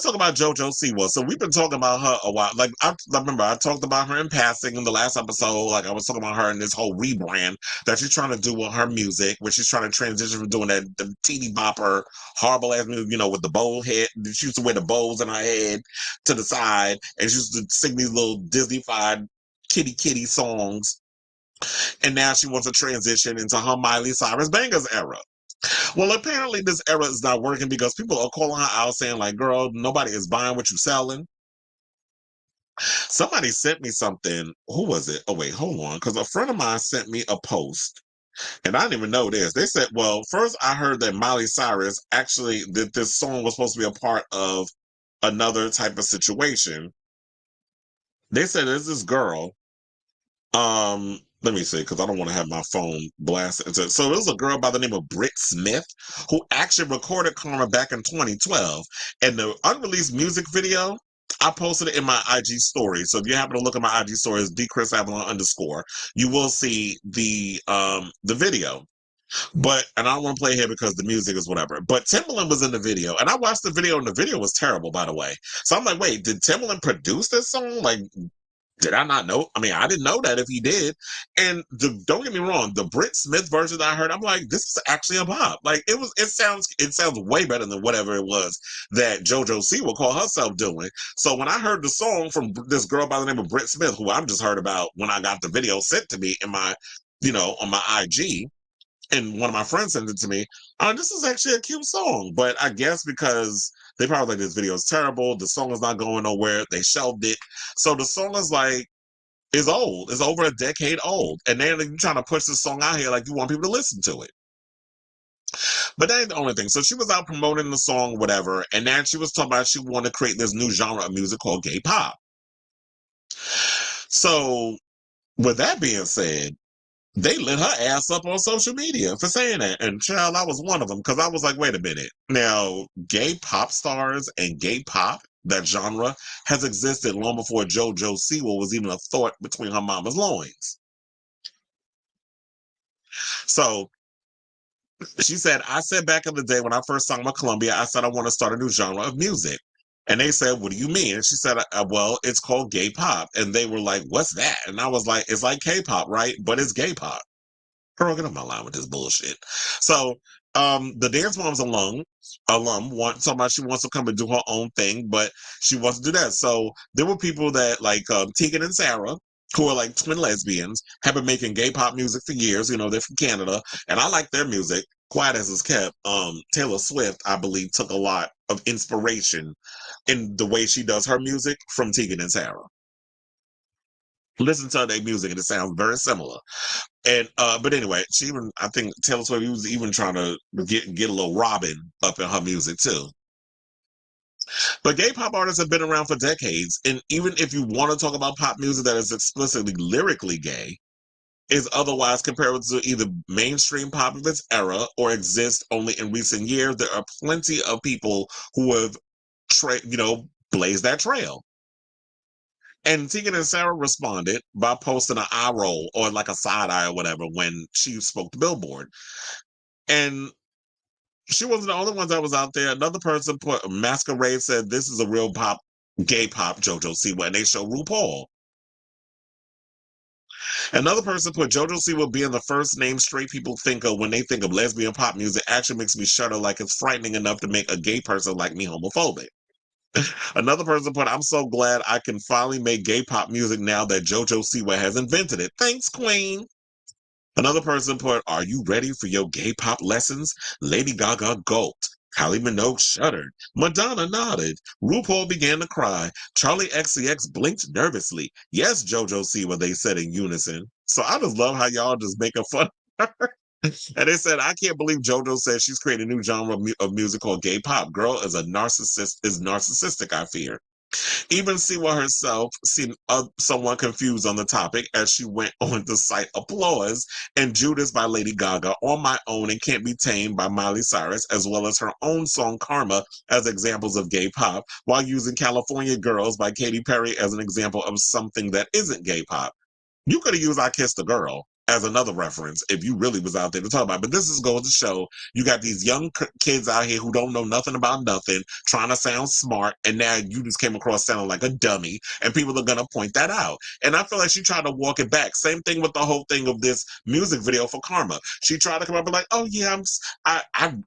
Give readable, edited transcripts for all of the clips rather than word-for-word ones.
let's talk about JoJo Siwa. So we've been talking about her a while. Like I remember I talked about her in passing in the last episode. Like I was talking about her in this whole rebrand that she's trying to do with her music, where she's trying to transition from doing that the teeny bopper, horrible ass music, with the bowl head. She used to wear the bows in her head to the side, and she used to sing these little Disney-fied kitty songs. And now she wants to transition into her Miley Cyrus Bangers era. Well, apparently this era is not working because people are calling her out saying, like, girl, nobody is buying what you're selling. Somebody sent me something. Who was it? Oh, wait, hold on. Because a friend of mine sent me a post, and I didn't even know this. They said, well, first I heard that Miley Cyrus actually, that this song was supposed to be a part of another type of situation. They said there's this girl. Let me see, because I don't want to have my phone blasted. So there was a girl by the name of Britt Smith who actually recorded Karma back in 2012. And the unreleased music video, I posted it in my IG story. So if you happen to look at my IG story, it's _. You will see the video. And I don't want to play here because the music is whatever. But Timbaland was in the video, and I watched the video, and the video was terrible, by the way. So I'm like, wait, did Timbaland produce this song? Like, did I not know? I mean, I didn't know that if he did. And don't get me wrong, the Britt Smith version that I heard, I'm like, this is actually a bop. Like it sounds way better than whatever it was that JoJo Siwa called herself doing. So when I heard the song from this girl by the name of Britt Smith, who I've just heard about when I got the video sent to me in my, on my IG, and one of my friends sent it to me. This is actually a cute song, but I guess because they probably like this video is terrible, the song is not going nowhere, they shelved it. So the song is old. It's over a decade old, and then you're trying to push this song out here like you want people to listen to it. But that ain't the only thing. So she was out promoting the song, whatever, and then she was talking about she wanted to create this new genre of music called gay pop. So with that being said, they lit her ass up on social media for saying that. And child, I was one of them because I was like, wait a minute. Now, gay pop stars and gay pop, that genre, has existed long before JoJo Siwa was even a thought between her mama's loins. So she said, I said back in the day when I first sung with Columbia, I said I want to start a new genre of music. And they said, what do you mean? And she said, well, it's called gay pop. And they were like, what's that? And I was like, it's like K-pop, right? But it's gay pop. Girl, get on my line with this bullshit. So, the Dance Moms somebody she wants to come and do her own thing, but she wants to do that. So there were people that like Tegan and Sarah, who are like twin lesbians, have been making gay pop music for years. They're from Canada, and I like their music. Quiet as it's kept. Taylor Swift, I believe, took a lot of inspiration in the way she does her music from Tegan and Sarah. Listen to their music, and it sounds very similar. And but anyway, I think Taylor Swift was even trying to get a little Robin up in her music too. But gay pop artists have been around for decades, and even if you want to talk about pop music that is explicitly lyrically gay, is otherwise comparable to either mainstream pop of its era or exists only in recent years, there are plenty of people who have blazed that trail. And Tegan and Sarah responded by posting an eye roll or like a side eye or whatever when she spoke to Billboard. And she wasn't the only one that was out there. Another person put Masquerade said this is a real pop, gay pop JoJo Siwa, and they show RuPaul. Another person put JoJo Siwa being the first name straight people think of when they think of lesbian pop music actually makes me shudder like it's frightening enough to make a gay person like me homophobic. Another person put, I'm so glad I can finally make gay pop music now that JoJo Siwa has invented it. Thanks, Queen. Another person put, are you ready for your gay pop lessons? Lady Gaga gulped. Kylie Minogue shuddered. Madonna nodded. RuPaul began to cry. Charlie XCX blinked nervously. Yes, JoJo Siwa, they said in unison. So I just love how y'all just making fun of her. And they said, I can't believe JoJo said she's creating a new genre of music called gay pop. Girl is narcissistic, I fear. Even Siwa herself seemed somewhat confused on the topic as she went on to cite Applause and Judas by Lady Gaga, On My Own and Can't Be Tamed by Miley Cyrus, as well as her own song Karma as examples of gay pop, while using California Girls by Katy Perry as an example of something that isn't gay pop. You could have used I Kissed a Girl. as another reference, if you really was out there to talk about it. But this is going to show you got these young kids out here who don't know nothing about nothing, trying to sound smart, and now you just came across sounding like a dummy, and people are going to point that out. And I feel like she tried to walk it back. Same thing with the whole thing of this music video for Karma. She tried to come up and like, oh yeah,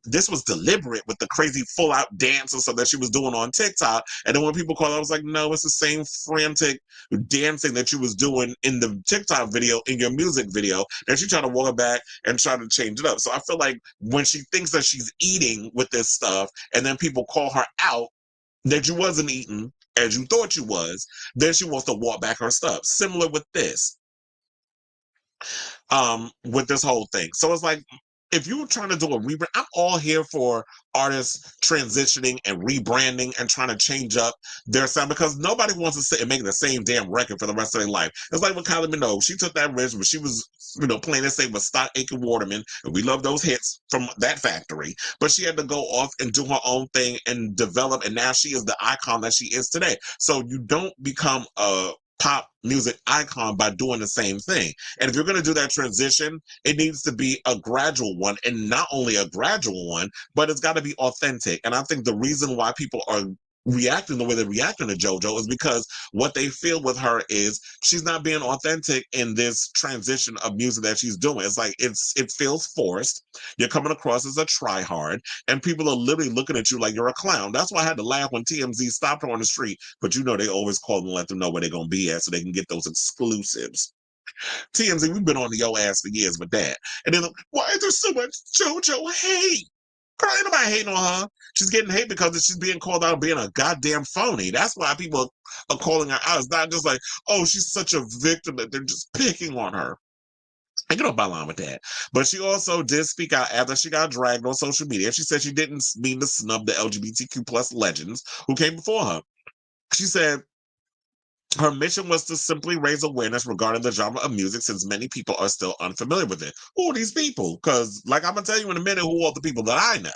this was deliberate with the crazy full out dance or something that she was doing on TikTok. And then when people called, I was like, no, it's the same frantic dancing that you was doing in the TikTok video in your music video. And she tried to walk it back and try to change it up. So I feel like when she thinks that she's eating with this stuff, and then people call her out that you wasn't eating as you thought you was, then she wants to walk back her stuff. Similar with this whole thing. So it's like, if you're trying to do a rebrand, I'm all here for artists transitioning and rebranding and trying to change up their sound, because nobody wants to sit and make the same damn record for the rest of their life. It's like with Kylie Minogue. She took that risk, but she was, playing this thing with Stock Aitken Waterman, and we love those hits from that factory. But she had to go off and do her own thing and develop, and now she is the icon that she is today. So you don't become a pop music icon by doing the same thing. And if you're going to do that transition, it needs to be a gradual one, and not only a gradual one, but it's got to be authentic. And I think the reason why people are reacting the way they're reacting to JoJo is because what they feel with her is she's not being authentic in this transition of music that she's doing. It's like it feels forced. You're coming across as a tryhard, and people are literally looking at you like you're a clown. That's why I had to laugh when TMZ stopped her on the street. But they always call and let them know where they're gonna be at so they can get those exclusives. TMZ, we've been on the yo ass for years with that. And then, why is there so much JoJo hate? Girl, ain't nobody hating on her. She's getting hate because she's being called out being a goddamn phony. That's why people are calling her out. It's not just like, oh, she's such a victim that they're just picking on her. I get off my line with that. But she also did speak out after she got dragged on social media. She said she didn't mean to snub the LGBTQ plus legends who came before her. She said her mission was to simply raise awareness regarding the genre of music, since many people are still unfamiliar with it. Who are these people? Because, like, I'm going to tell you in a minute who are the people that I know.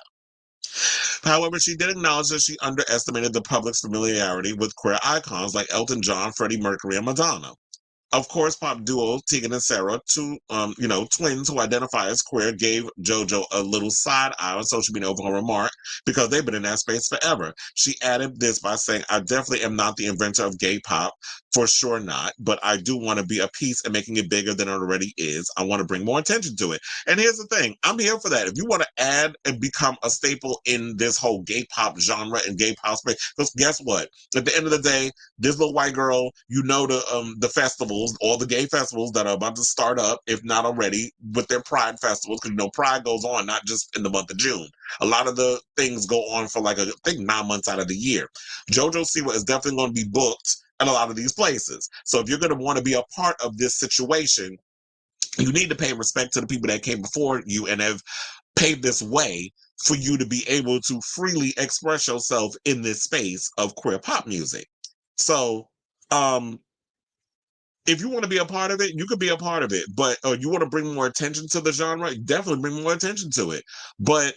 However, she did acknowledge that she underestimated the public's familiarity with queer icons like Elton John, Freddie Mercury, and Madonna. Of course, pop duo Tegan and Sarah, two twins who identify as queer, gave JoJo a little side eye on social media over her remark, because they've been in that space forever. She added this by saying, I definitely am not the inventor of gay pop, for sure not, but I do want to be a piece in making it bigger than it already is. I want to bring more attention to it. And here's the thing, I'm here for that. If you want to add and become a staple in this whole gay pop genre and gay pop space, because guess what? At the end of the day, this little white girl, the festivals, all the gay festivals that are about to start up, if not already, with their Pride festivals, because Pride goes on not just in the month of June. A lot of the things go on for I think 9 months out of the year. JoJo Siwa is definitely going to be booked at a lot of these places. So if you're going to want to be a part of this situation, you need to pay respect to the people that came before you and have paved this way for you to be able to freely express yourself in this space of queer pop music. So, if you want to be a part of it, you could be a part of it. But you want to bring more attention to the genre, definitely bring more attention to it. But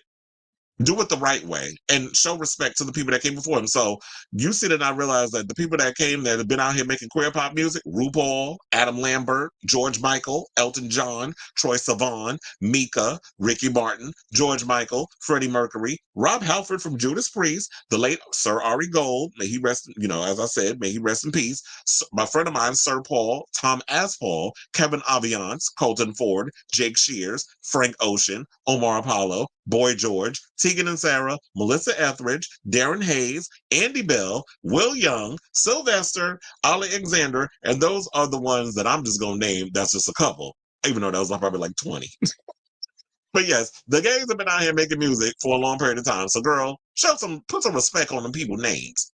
do it the right way and show respect to the people that came before him. So you see that I realize that the people that came that have been out here making queer pop music, RuPaul, Adam Lambert, George Michael, Elton John, Troye Sivan, Mika, Ricky Martin, George Michael, Freddie Mercury, Rob Halford from Judas Priest, the late Sir Ari Gold, may he rest, as I said, may he rest in peace. My friend of mine, Sir Paul, Tom Aspall, Kevin Aviance, Colton Ford, Jake Shears, Frank Ocean, Omar Apollo, Boy George, Tegan and Sarah, Melissa Etheridge, Darren Hayes, Andy Bell, Will Young, Sylvester, Alexander, and those are the ones that I'm just going to name. That's just a couple, even though that was probably like 20. But yes, the gays have been out here making music for a long period of time. So girl, put some respect on them people's names.